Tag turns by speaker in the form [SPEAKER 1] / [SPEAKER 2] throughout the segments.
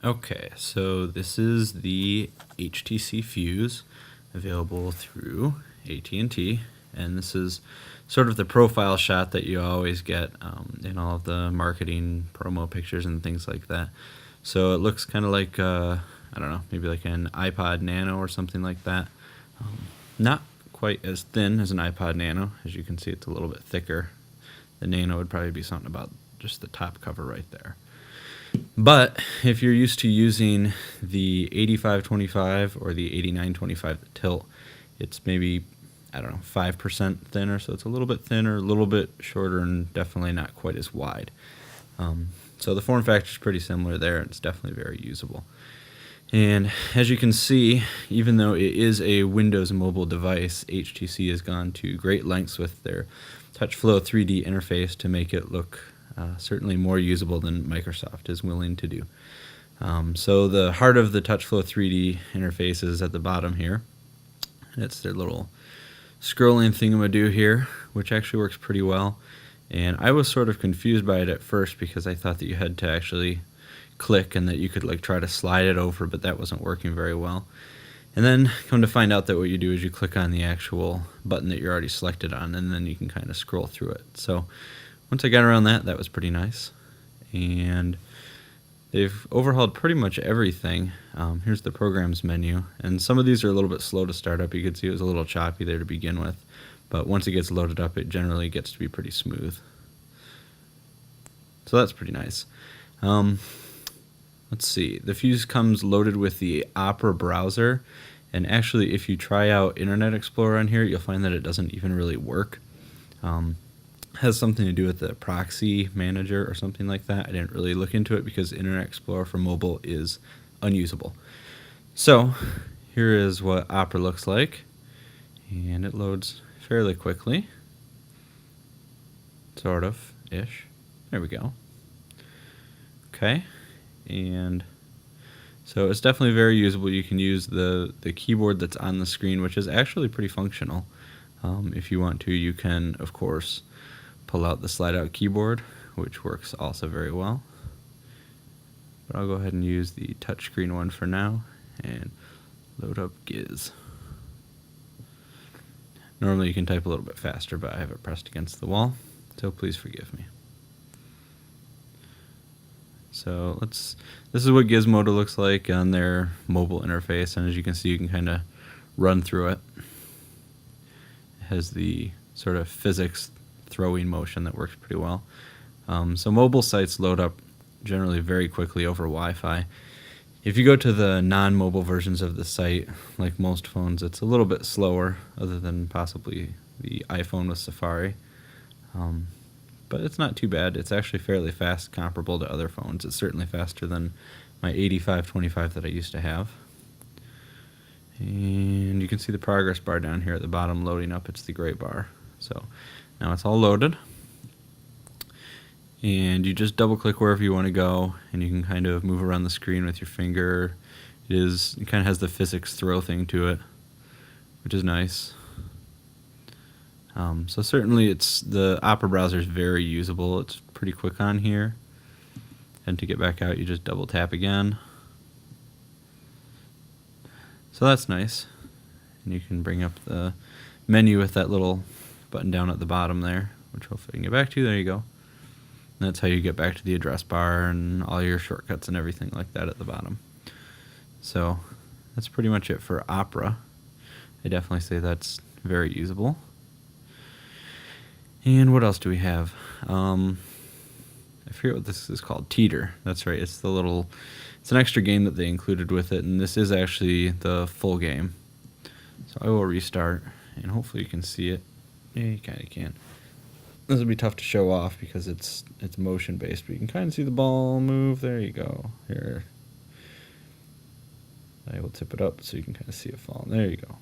[SPEAKER 1] Okay, so this is the HTC Fuze available through AT&T, and this is sort of the profile shot that you always get in all of the marketing promo pictures and things like that. So it looks kind of like, I don't know, maybe like an iPod Nano or something like that. Not quite as thin as an iPod Nano. As you can see, it's a little bit thicker. The Nano would probably be something about just the top cover right there. But if you're used to using the 8525 or the 8925 tilt, it's maybe, I don't know, 5% thinner, so it's a little bit thinner, a little bit shorter, and definitely not quite as wide. So the form factor is pretty similar there, and it's definitely very usable. And as you can see, even though it is a Windows mobile device, HTC has gone to great lengths with their TouchFlow 3D interface to make it look certainly more usable than Microsoft is willing to do. So the heart of the TouchFlow 3D interface is at the bottom here. It's their little scrolling thingamadoo here, which actually works pretty well. And I was sort of confused by it at first because I thought that you had to actually click and that you could like try to slide it over, but that wasn't working very well. And then come to find out that what you do is you click on the actual button that you're already selected on, and then you can kind of scroll through it. So once I got around that, that was pretty nice. And they've overhauled pretty much everything. Here's the programs menu, and some of these are a little bit slow to start up. You can see it was a little choppy there to begin with, but once it gets loaded up, it generally gets to be pretty smooth. So that's pretty nice. Let's see, the Fuze comes loaded with the Opera browser, and actually if you try out Internet Explorer on here, you'll find that it doesn't even really work. Has something to do with the proxy manager or something like that. I didn't really look into it because Internet Explorer for mobile is unusable. So here is what Opera looks like, and it loads fairly quickly, sort of ish. There we go. Okay, and so it's definitely very usable. You can use the keyboard that's on the screen, which is actually pretty functional. If you want to, you can of course pull out the slide out keyboard, which works also very well. But I'll go ahead and use the touchscreen one for now and load up Giz. Normally you can type a little bit faster, but I have it pressed against the wall, so please forgive me. So this is what Gizmodo looks like on their mobile interface, and as you can see, you can kind of run through it. It has the sort of physics throwing motion that works pretty well. So mobile sites load up generally very quickly over Wi-Fi. If you go to the non-mobile versions of the site, like most phones, it's a little bit slower, other than possibly the iPhone with Safari. But it's not too bad. It's actually fairly fast, comparable to other phones. It's certainly faster than my 8525 that I used to have. And you can see the progress bar down here at the bottom loading up. It's the gray bar. So now it's all loaded. And you just double click wherever you want to go, and you can kind of move around the screen with your finger. It kind of has the physics throw thing to it, which is nice. So certainly the Opera browser is very usable. It's pretty quick on here. And to get back out, you just double tap again. So that's nice. And you can bring up the menu with that little button down at the bottom there, which hopefully I can get back to. There you go. And that's how you get back to the address bar and all your shortcuts and everything like that at the bottom. So that's pretty much it for Opera. I definitely say that's very usable. And what else do we have? I forget what this is called. Teeter. That's right. It's an extra game that they included with it, and this is actually the full game. So I will restart, and hopefully you can see it. Yeah, you kind of can. This will be tough to show off because it's motion based, but you can kind of see the ball move. There you go. Here, I will tip it up so you can kind of see it fall. There you go.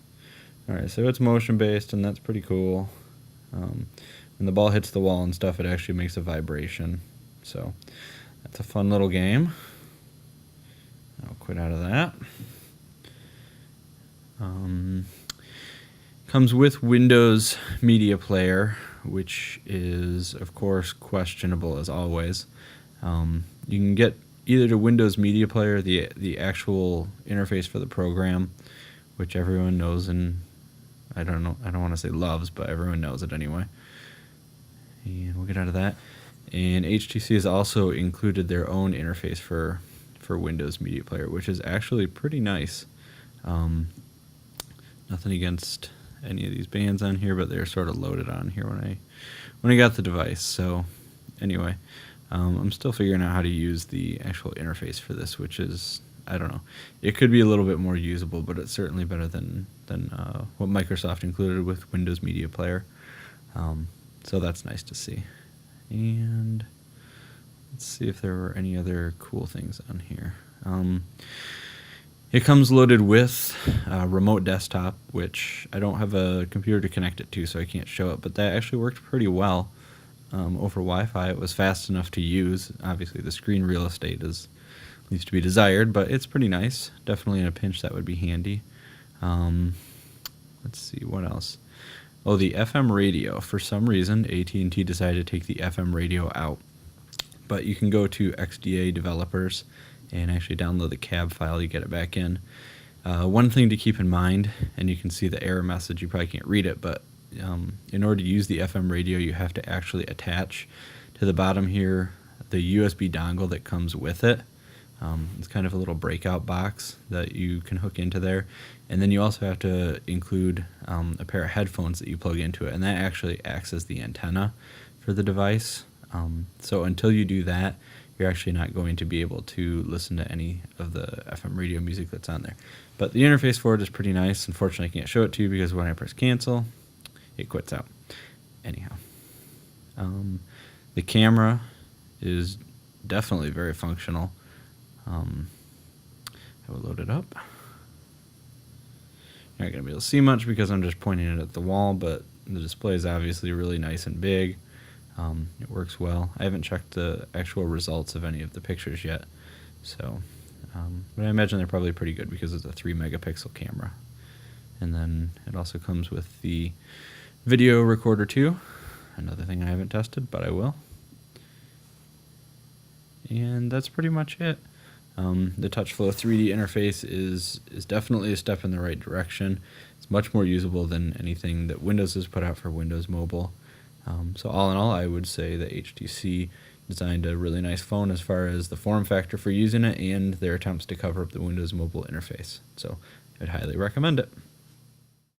[SPEAKER 1] All right, so it's motion based, and that's pretty cool. When the ball hits the wall and stuff, it actually makes a vibration. So that's a fun little game. I'll quit out of that. Comes with Windows Media Player, which is, of course, questionable as always. You can get either to Windows Media Player, the actual interface for the program, which everyone knows, and I don't want to say loves, but everyone knows it anyway. And we'll get out of that. And HTC has also included their own interface for Windows Media Player, which is actually pretty nice. Nothing against any of these bands on here, but they're sort of loaded on here when I got the device. So anyway, I'm still figuring out how to use the actual interface for this, which is, I don't know. It could be a little bit more usable, but it's certainly better than what Microsoft included with Windows Media Player. So that's nice to see. And let's see if there were any other cool things on here. It comes loaded with a remote desktop, which I don't have a computer to connect it to, so I can't show it, but that actually worked pretty well over Wi-Fi. It was fast enough to use. Obviously, the screen real estate leaves to be desired, but it's pretty nice. Definitely in a pinch, that would be handy. Let's see, what else? Oh, the FM radio. For some reason, AT&T decided to take the FM radio out. But you can go to XDA developers and actually download the cab file to get it back in. One thing to keep in mind, and you can see the error message, you probably can't read it, but in order to use the FM radio, you have to actually attach to the bottom here the USB dongle that comes with it. It's kind of a little breakout box that you can hook into there. And then you also have to include a pair of headphones that you plug into it, and that actually acts as the antenna for the device. So until you do that, you're actually not going to be able to listen to any of the FM radio music that's on there. But the interface for it is pretty nice. Unfortunately, I can't show it to you because when I press cancel, it quits out. Anyhow, the camera is definitely very functional. I will load it up. You're not going to be able to see much because I'm just pointing it at the wall, but the display is obviously really nice and big. It works well. I haven't checked the actual results of any of the pictures yet, so but I imagine they're probably pretty good because it's a 3-megapixel camera. And then it also comes with the video recorder too. Another thing I haven't tested, but I will. And that's pretty much it. The TouchFlow 3D interface is definitely a step in the right direction. It's much more usable than anything that Windows has put out for Windows Mobile. So all in all, I would say that HTC designed a really nice phone as far as the form factor for using it and their attempts to cover up the Windows Mobile interface. So I'd highly recommend it.